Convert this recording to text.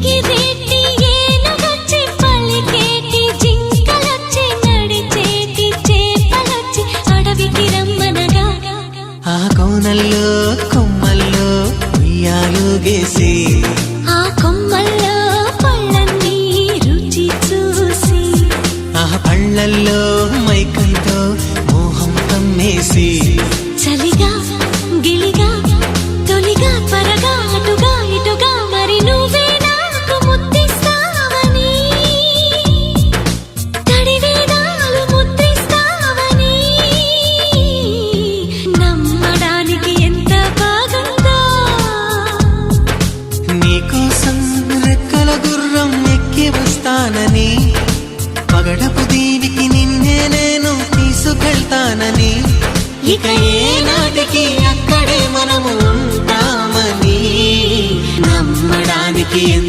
ఎగిరేటి ఏనుగొచ్చి పలికేటి జింకలొచ్చి నడిచేటి చేపలొచ్చి అడవికి రమ్మనగా ఆ కోనల్లో కొమ్మల్లో ఉయ్యాలుగేసి ఆ కొమ్మల్లో పళ్ళన్నీ రుచి చూసి ఆ పళ్ళల్లో మైకంతో మోహం కమ్మేసి చలిగా గిలిగా తొలిగా త్వరగా అటుగా ఇటుగా మరి నువ్వే నాకు ముద్దిస్తావని తడివేదాలు ముద్రిస్తావని నమ్మడానికి ఎంత బాగుందో నీకోసం రెక్కల గుర్రం ఎక్కి వస్తానని పగడపు దీవికి నిన్నే నేను తీసుకెళ్తానని ఇక ఏనాటికి అక్కడే మనము ఉంటామని నమ్మడానికి ఎంత